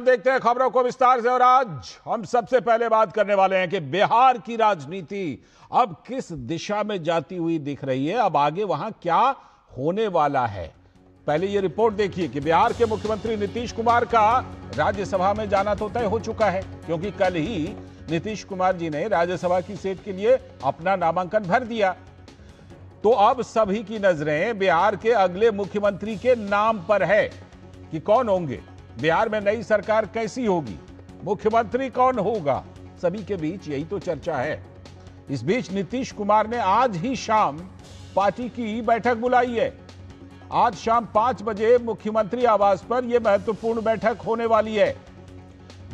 देखते हैं खबरों को विस्तार से। और आज हम सबसे पहले बात करने वाले हैं कि बिहार की राजनीति अब किस दिशा में जाती हुई दिख रही है, अब आगे वहां क्या होने वाला है। पहले यह रिपोर्ट देखिए कि बिहार के मुख्यमंत्री नीतीश कुमार का राज्यसभा में जाना तो तय हो चुका है, क्योंकि कल ही नीतीश कुमार जी ने राज्यसभा की सीट के लिए अपना नामांकन भर दिया। तो अब सभी की नजरें बिहार के अगले मुख्यमंत्री के नाम पर है कि कौन होंगे, बिहार में नई सरकार कैसी होगी, मुख्यमंत्री कौन होगा। सभी के बीच यही तो चर्चा है। इस बीच नीतीश कुमार ने आज ही शाम पार्टी की बैठक बुलाई है। आज शाम 5 बजे मुख्यमंत्री आवास पर यह महत्वपूर्ण बैठक होने वाली है।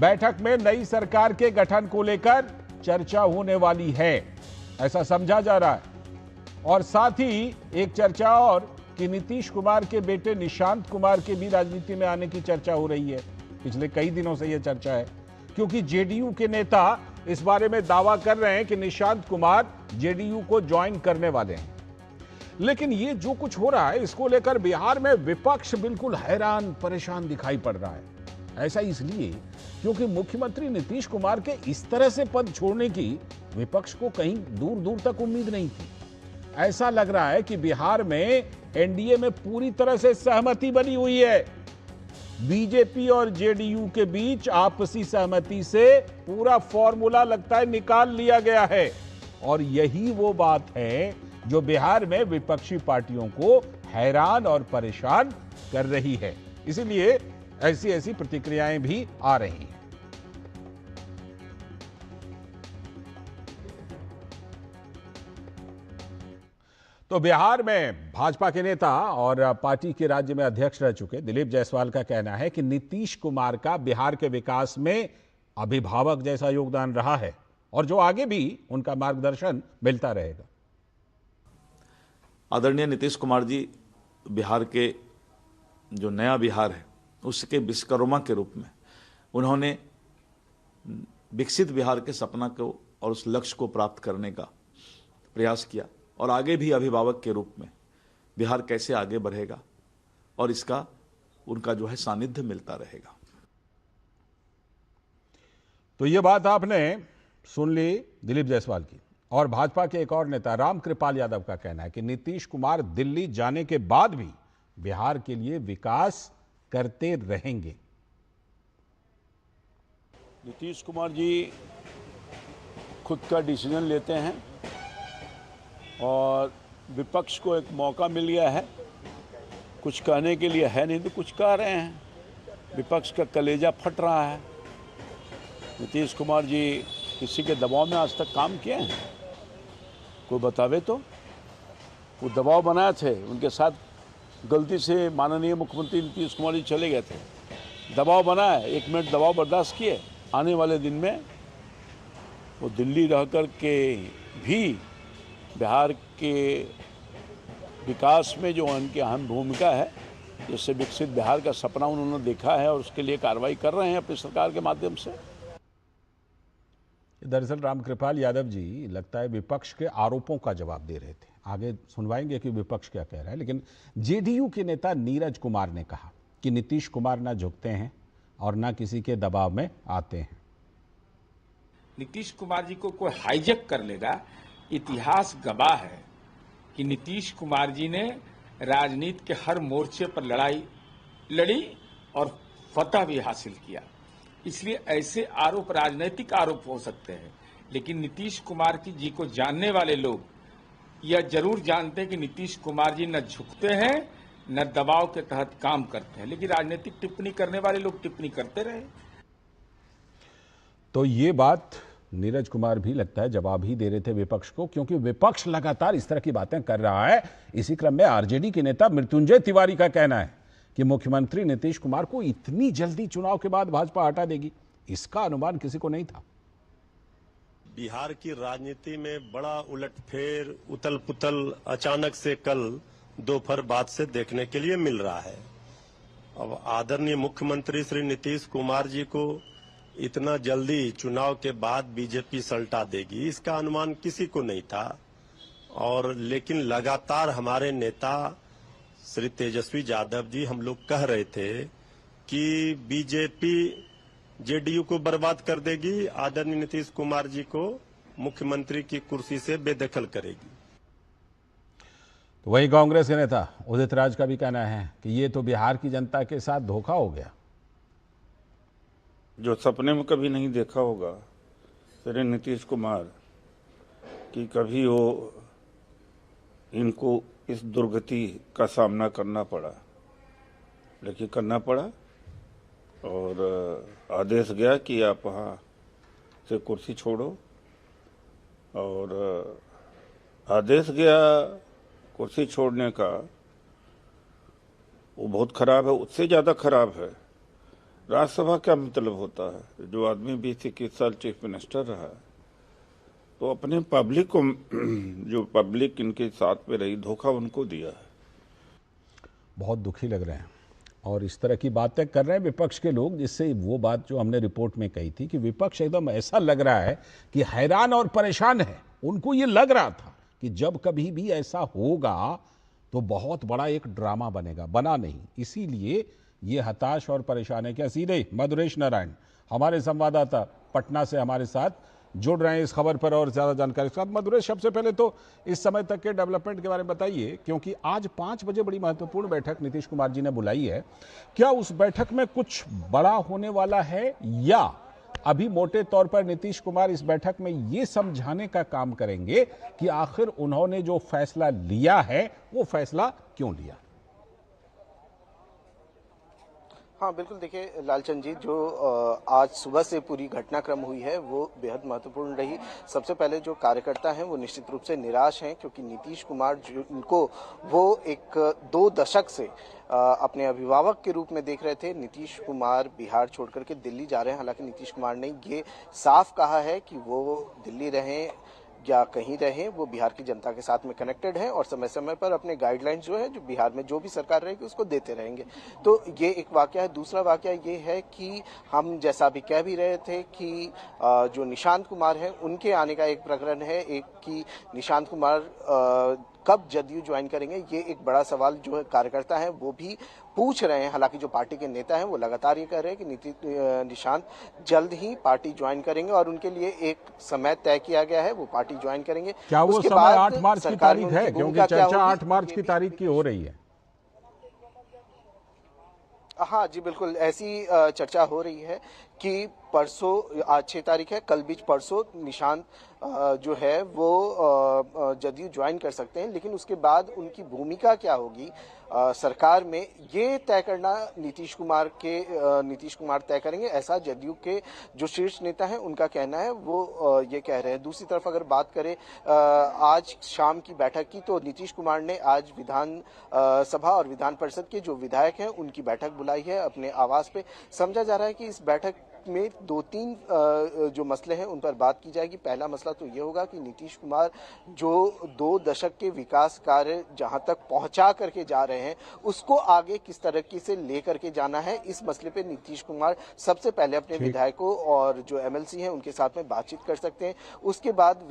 बैठक में नई सरकार के गठन को लेकर चर्चा होने वाली है, ऐसा समझा जा रहा है। और साथ ही एक चर्चा और कि नीतीश कुमार के बेटे निशांत कुमार के भी राजनीति में आने की चर्चा हो रही है। पिछले कई दिनों से यह चर्चा है, क्योंकि जेडीयू के नेता इस बारे में दावा कर रहे हैं कि निशांत कुमार जेडीयू को ज्वाइन करने वाले हैं। लेकिन ये जो कुछ हो रहा है, इसको लेकर बिहार में विपक्ष बिल्कुल हैरान परेशान दिखाई पड़ रहा है। ऐसा इसलिए क्योंकि मुख्यमंत्री नीतीश कुमार के इस तरह से पद छोड़ने की विपक्ष को कहीं दूर दूर तक उम्मीद नहीं थी। ऐसा लग रहा है कि बिहार में एनडीए में पूरी तरह से सहमति बनी हुई है। बीजेपी और जेडीयू के बीच आपसी सहमति से पूरा फॉर्मूला लगता है निकाल लिया गया है। और यही वो बात है जो बिहार में विपक्षी पार्टियों को हैरान और परेशान कर रही है। इसीलिए ऐसी ऐसी प्रतिक्रियाएं भी आ रही हैं। तो बिहार में भाजपा के नेता और पार्टी के राज्य में अध्यक्ष रह चुके दिलीप जायसवाल का कहना है कि नीतीश कुमार का बिहार के विकास में अभिभावक जैसा योगदान रहा है और जो आगे भी उनका मार्गदर्शन मिलता रहेगा। आदरणीय नीतीश कुमार जी बिहार के जो नया बिहार है उसके विश्वकर्मा के रूप में उन्होंने विकसित बिहार के सपना को और उस लक्ष्य को प्राप्त करने का प्रयास किया और आगे भी अभिभावक के रूप में बिहार कैसे आगे बढ़ेगा और इसका उनका जो है सानिध्य मिलता रहेगा। तो ये बात आपने सुन ली दिलीप जायसवाल की। और भाजपा के एक और नेता रामकृपाल यादव का कहना है कि नीतीश कुमार दिल्ली जाने के बाद भी बिहार के लिए विकास करते रहेंगे। नीतीश कुमार जी खुद का डिसीजन लेते हैं और विपक्ष को एक मौका मिल गया है, कुछ कहने के लिए है नहीं तो कुछ कह रहे हैं। विपक्ष का कलेजा फट रहा है। नीतीश कुमार जी किसी के दबाव में आज तक काम किए हैं? कोई बतावे तो। वो दबाव बनाए थे, उनके साथ गलती से माननीय मुख्यमंत्री नीतीश कुमार जी चले गए थे। दबाव बनाए, 1 मिनट दबाव बर्दाश्त किए। आने वाले दिन में वो दिल्ली रह कर के भी बिहार के विकास में जो उनकी अहम भूमिका है, जिससे विकसित बिहार का सपना उन्होंने देखा है और उसके लिए कार्रवाई कर रहे हैं अपनी सरकार के माध्यम से। दरअसल रामकृपाल यादव जी लगता है विपक्ष के आरोपों का जवाब दे रहे थे। आगे सुनवाएंगे कि विपक्ष क्या कह रहा है। लेकिन जेडीयू के नेता नीरज कुमार ने कहा कि नीतीश कुमार ना झुकते हैं और ना किसी के दबाव में आते हैं। नीतीश कुमार जी को कोई हाईजैक कर लेगा। इतिहास गवाह है कि नीतीश कुमार जी ने राजनीति के हर मोर्चे पर लड़ाई लड़ी और फतह भी हासिल किया। इसलिए ऐसे आरोप राजनीतिक आरोप हो सकते हैं, लेकिन नीतीश कुमार जी को जानने वाले लोग यह जरूर जानते हैं कि नीतीश कुमार जी न झुकते हैं न दबाव के तहत काम करते हैं। लेकिन राजनीतिक टिप्पणी करने वाले लोग टिप्पणी करते रहे। तो ये बात नीरज कुमार भी लगता है जवाब ही दे रहे थे विपक्ष को, क्योंकि विपक्ष लगातार इस तरह की बातें कर रहा है। इसी क्रम में आरजेडी के नेता मृत्युंजय तिवारी का कहना है कि मुख्यमंत्री नीतीश कुमार को इतनी जल्दी चुनाव के बाद भाजपा हटा देगी, इसका अनुमान किसी को नहीं था। बिहार की राजनीति में बड़ा उलटफेर, उथल पुथल अचानक से कल दोपहर बाद से देखने के लिए मिल रहा है। अब आदरणीय मुख्यमंत्री श्री नीतीश कुमार जी को इतना जल्दी चुनाव के बाद बीजेपी सल्टा देगी, इसका अनुमान किसी को नहीं था। और लेकिन लगातार हमारे नेता श्री तेजस्वी यादव जी हम लोग कह रहे थे कि बीजेपी जेडीयू को बर्बाद कर देगी, आदरणीय नीतीश कुमार जी को मुख्यमंत्री की कुर्सी से बेदखल करेगी। तो वही कांग्रेस के नेता उदित राज का भी कहना है कि ये तो बिहार की जनता के साथ धोखा हो गया। जो सपने में कभी नहीं देखा होगा श्री नीतीश कुमार कि कभी वो इनको इस दुर्गति का सामना करना पड़ा, लेकिन करना पड़ा और आदेश गया कि आप वहाँ से कुर्सी छोड़ो, और आदेश गया कुर्सी छोड़ने का, वो बहुत खराब है। उससे ज़्यादा खराब है राज्यसभा क्या मतलब होता है। जो आदमी 20-21 साल चीफ मिनिस्टर रहा है तो अपने पब्लिक को, जो पब्लिक इनके साथ में रही, धोखा उनको दिया है। बहुत दुखी लग रहे हैं और इस तरह की बातें कर रहे हैं विपक्ष के लोग, जिससे वो बात जो हमने रिपोर्ट में कही थी कि विपक्ष एकदम ऐसा लग रहा है कि हैरान और परेशान है। उनको ये लग रहा था कि जब कभी भी ऐसा होगा तो बहुत बड़ा एक ड्रामा बनेगा, बना नहीं, इसीलिए ये हताश और परेशान है। क्या सीधे मधुरेश नारायण हमारे संवाददाता पटना से हमारे साथ जुड़ रहे हैं इस खबर पर और ज्यादा जानकारी के साथ। मधुरेश, सबसे पहले तो इस समय तक के डेवलपमेंट के बारे में बताइए, क्योंकि आज 5 बजे बड़ी महत्वपूर्ण बैठक नीतीश कुमार जी ने बुलाई है। क्या उस बैठक में कुछ बड़ा होने वाला है या अभी मोटे तौर पर नीतीश कुमार इस बैठक में ये समझाने का काम करेंगे कि आखिर उन्होंने जो फैसला लिया है वो फैसला क्यों लिया? हाँ बिल्कुल, देखिए लालचंद जी, जो आज सुबह से पूरी घटनाक्रम हुई है वो बेहद महत्वपूर्ण रही। सबसे पहले जो कार्यकर्ता हैं वो निश्चित रूप से निराश हैं, क्योंकि नीतीश कुमार जिनको वो एक 2 दशक से अपने अभिभावक के रूप में देख रहे थे, नीतीश कुमार बिहार छोड़ करके दिल्ली जा रहे हैं। हालांकि नीतीश कुमार ने ये साफ कहा है कि वो दिल्ली रहें या कहीं रहें, वो बिहार की जनता के साथ में कनेक्टेड हैं और समय समय पर अपने गाइडलाइंस जो है, जो बिहार में जो भी सरकार रहेगी उसको देते रहेंगे। तो ये एक वाकया है। दूसरा वाकया ये है कि हम जैसा भी कह भी रहे थे कि जो निशांत कुमार हैं उनके आने का एक प्रकरण है, एक कि निशांत कुमार कब जदयू ज्वाइन करेंगे, ये एक बड़ा सवाल जो है कार्यकर्ता है वो भी पूछ रहे हैं। हालांकि जो पार्टी के नेता हैं वो लगातार ये कह रहे हैं कि निशांत जल्द ही पार्टी ज्वाइन करेंगे और उनके लिए एक समय तय किया गया है, वो पार्टी ज्वाइन करेंगे। क्या वो समय 8 मार्च की तारीख है? क्योंकि चर्चा 8 मार्च की तारीख की हो रही है। हाँ जी बिल्कुल, ऐसी चर्चा हो रही है कि परसों, आज 6 तारीख है, कल बीच परसों निशांत जो है वो जदयू ज्वाइन कर सकते हैं, लेकिन उसके बाद उनकी भूमिका क्या होगी सरकार में, ये तय करना नीतीश कुमार तय करेंगे, ऐसा जदयू के जो शीर्ष नेता हैं उनका कहना है, वो ये कह रहे हैं। दूसरी तरफ अगर बात करें आज शाम की बैठक की, तो नीतीश कुमार ने आज विधान सभा और विधान परिषद के जो विधायक हैं उनकी बैठक बुलाई है अपने आवास पे। समझा जा रहा है कि इस बैठक में 2-3 जो मसले हैं उन पर बात की जाएगी। पहला मसला तो ये होगा कि नीतीश कुमार जो 2 दशक के विकास कार्य जहां तक पहुंचा करके जा रहे हैं उसको आगे किस तरीके से लेकर के जाना है, इस मसले पे नीतीश कुमार सबसे पहले अपने विधायकों और जो एमएलसी हैं उनके साथ में बातचीत कर सकते हैं। उसके बाद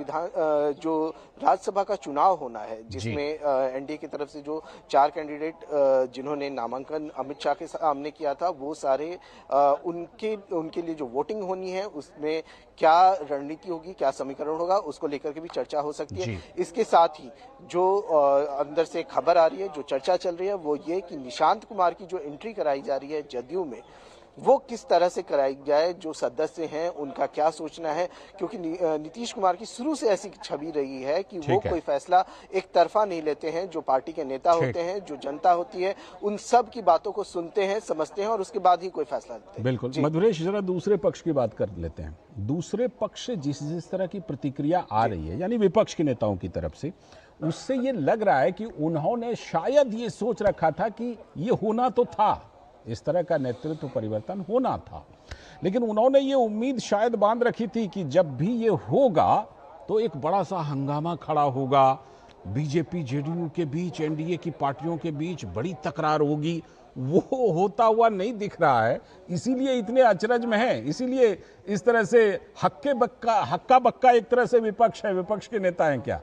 जो राज्यसभा का चुनाव होना है, जिसमें एनडीए की तरफ से जो 4 कैंडिडेट जिन्होंने नामांकन अमित शाह के सामने किया था, वो सारे उनके लिए जो वोटिंग होनी है उसमें क्या रणनीति होगी, क्या समीकरण होगा, उसको लेकर के भी चर्चा हो सकती है। इसके साथ ही जो अंदर से खबर आ रही है, जो चर्चा चल रही है, वो ये कि निशांत कुमार की जो एंट्री कराई जा रही है जदयू में, वो किस तरह से कराई जाए, जो सदस्य हैं उनका क्या सोचना है, क्योंकि नीतीश कुमार की शुरू से ऐसी छवि रही है कि वो कोई फैसला एक तरफा नहीं लेते हैं। जो पार्टी के नेता होते हैं, जो जनता होती है, उन सब की बातों को सुनते हैं, समझते हैं और उसके बाद ही कोई फैसला लेते हैं। बिल्कुल मधुरेश, जरा दूसरे पक्ष की बात कर लेते हैं। दूसरे पक्ष से जिस तरह की प्रतिक्रिया आ रही है, यानी विपक्ष के नेताओं की तरफ से, उससे ये लग रहा है कि उन्होंने शायद ये सोच रखा था कि ये होना तो था, इस तरह का नेतृत्व परिवर्तन होना था, लेकिन उन्होंने ये उम्मीद शायद बांध रखी थी कि जब भी ये होगा तो एक बड़ा सा हंगामा खड़ा होगा, बीजेपी जेडीयू के बीच, एनडीए की पार्टियों के बीच बड़ी तकरार होगी। वो होता हुआ नहीं दिख रहा है, इसीलिए इतने अचरज में है, इसीलिए इस तरह से हक्का बक्का एक तरह से विपक्ष है, विपक्ष के नेता हैं क्या?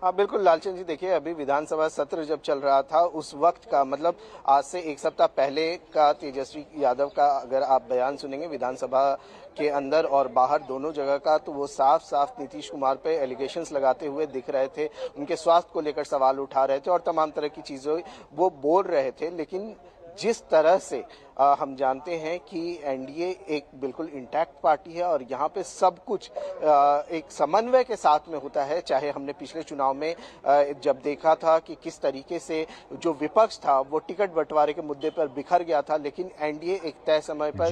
हाँ बिल्कुल लालचंद जी, देखिए अभी विधानसभा सत्र जब चल रहा था उस वक्त का मतलब आज से एक सप्ताह पहले का तेजस्वी यादव का अगर आप बयान सुनेंगे विधानसभा के अंदर और बाहर दोनों जगह का, तो वो साफ साफ नीतीश कुमार पे एलिगेशंस लगाते हुए दिख रहे थे। उनके स्वास्थ्य को लेकर सवाल उठा रहे थे और तमाम तरह की चीजें वो बोल रहे थे। लेकिन जिस तरह से हम जानते हैं कि एनडीए एक बिल्कुल इंटैक्ट पार्टी है और यहाँ पे सब कुछ एक समन्वय के साथ में होता है। चाहे हमने पिछले चुनाव में जब देखा था कि किस तरीके से जो विपक्ष था वो टिकट बंटवारे के मुद्दे पर बिखर गया था, लेकिन एनडीए एक तय समय पर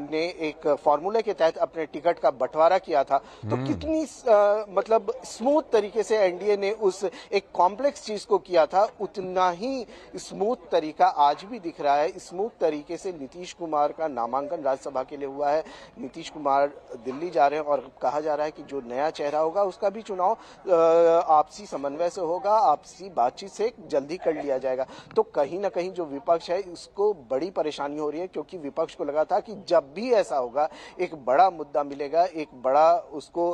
ने एक फॉर्मूले के तहत अपने टिकट का बंटवारा किया था। तो कितनी मतलब स्मूथ तरीके से एनडीए ने उस एक कॉम्प्लेक्स चीज को किया था, उतना ही स्मूथ तरीका आज भी दिख रहा है। स्मूथ तरीके से नीतीश कुमार का नामांकन राज्यसभा के लिए हुआ है। नीतीश कुमार दिल्ली जा रहे हैं और कहा जा रहा है कि जो नया चेहरा होगा उसका भी चुनाव आपसी समन्वय से होगा, आपसी बातचीत से जल्दी कर लिया जाएगा। तो कहीं ना कहीं जो विपक्ष है उसको बड़ी परेशानी हो रही है, क्योंकि विपक्ष को लगा था कि जब भी ऐसा होगा एक बड़ा मुद्दा मिलेगा, एक बड़ा उसको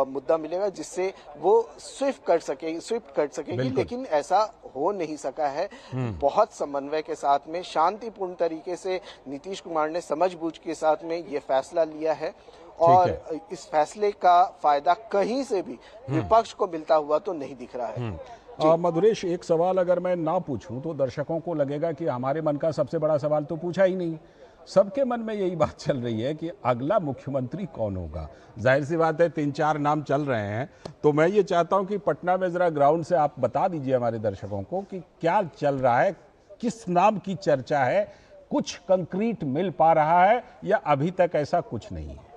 मुद्दा मिलेगा जिससे वो स्विफ्ट कर सकेगी, लेकिन ऐसा हो नहीं सका है। बहुत समन्वय के साथ में शांतिपूर्ण तरीके से नीतीश कुमार ने समझबूझ के साथ में ये फैसला लिया है और इस फैसले का फायदा कहीं से भी विपक्ष को मिलता हुआ तो नहीं दिख रहा है। मधुरेश, एक सवाल अगर मैं ना पूछूं तो दर्शकों को लगेगा कि हमारे मन का सबसे बड़ा सवाल तो पूछा ही नहीं। सबके मन में यही बात चल रही है कि अगला मुख्यमंत्री कौन होगा। जाहिर सी बात है 3-4 नाम चल रहे हैं, तो मैं ये चाहता हूं कि पटना में जरा ग्राउंड से आप बता दीजिए हमारे दर्शकों को कि क्या चल रहा है, किस नाम की चर्चा है, कुछ कंक्रीट मिल पा रहा है या अभी तक ऐसा कुछ नहीं है?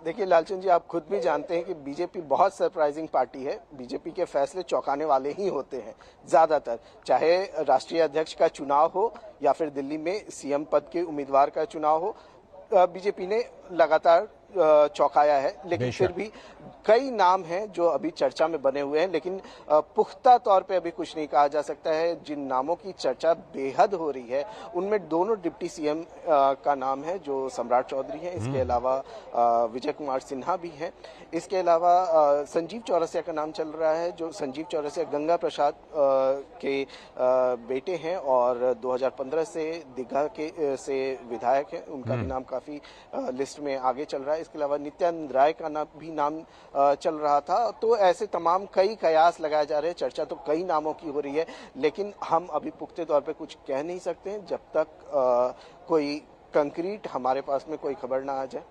देखिए लालचंद जी, आप खुद भी जानते हैं कि बीजेपी बहुत सरप्राइजिंग पार्टी है। बीजेपी के फैसले चौंकाने वाले ही होते हैं ज्यादातर, चाहे राष्ट्रीय अध्यक्ष का चुनाव हो या फिर दिल्ली में सीएम पद के उम्मीदवार का चुनाव हो। बीजेपी ने लगातार चौंकाया है, लेकिन फिर भी कई नाम हैं जो अभी चर्चा में बने हुए हैं, लेकिन पुख्ता तौर पे अभी कुछ नहीं कहा जा सकता है। जिन नामों की चर्चा बेहद हो रही है उनमें दोनों डिप्टी सीएम का नाम है जो सम्राट चौधरी हैं, इसके अलावा विजय कुमार सिन्हा भी हैं, इसके अलावा संजीव चौरसिया का नाम चल रहा है। जो संजीव चौरसिया गंगा प्रसाद के बेटे हैं और 2015 से दीघा के से विधायक हैं, उनका भी नाम काफी लिस्ट में आगे चल रहा है। इसके अलावा नित्यानंद राय का नाम चल रहा था। तो ऐसे तमाम कई कयास लगाए जा रहे हैं। चर्चा तो कई नामों की हो रही है, लेकिन हम अभी पुख्ते तौर पे कुछ कह नहीं सकते हैं जब तक कोई कंक्रीट हमारे पास में कोई खबर ना आ जाए।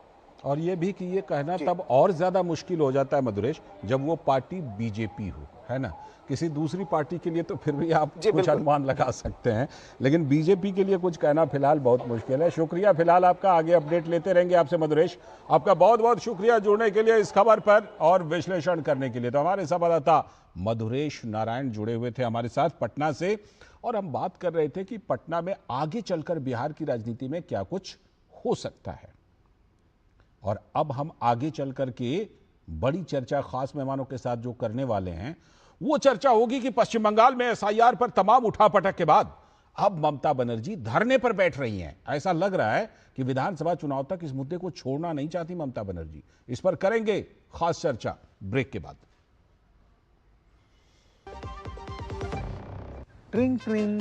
और ये भी कि ये कहना तब और ज्यादा मुश्किल हो जाता है मधुरेश जब वो पार्टी बीजेपी हो, है ना। किसी दूसरी पार्टी के लिए तो फिर भी आप कुछ अनुमान लगा सकते हैं, लेकिन बीजेपी के लिए कुछ कहना फिलहाल बहुत मुश्किल है। शुक्रिया फिलहाल आपका, आगे अपडेट लेते रहेंगे आपसे मधुरेश। आपका बहुत बहुत शुक्रिया जुड़ने के लिए इस खबर पर और विश्लेषण करने के लिए। तो हमारे संवाददाता मधुरेश नारायण जुड़े हुए थे हमारे साथ पटना से, और हम बात कर रहे थे कि पटना में आगे चलकर बिहार की राजनीति में क्या कुछ हो सकता है। और अब हम आगे चलकर के बड़ी चर्चा खास मेहमानों के साथ जो करने वाले हैं वो चर्चा होगी कि पश्चिम बंगाल में एसआईआर पर तमाम उठापटक के बाद अब ममता बनर्जी धरने पर बैठ रही हैं। ऐसा लग रहा है कि विधानसभा चुनाव तक इस मुद्दे को छोड़ना नहीं चाहती ममता बनर्जी। इस पर करेंगे खास चर्चा ब्रेक के बाद। ट्रिंग ट्रिंग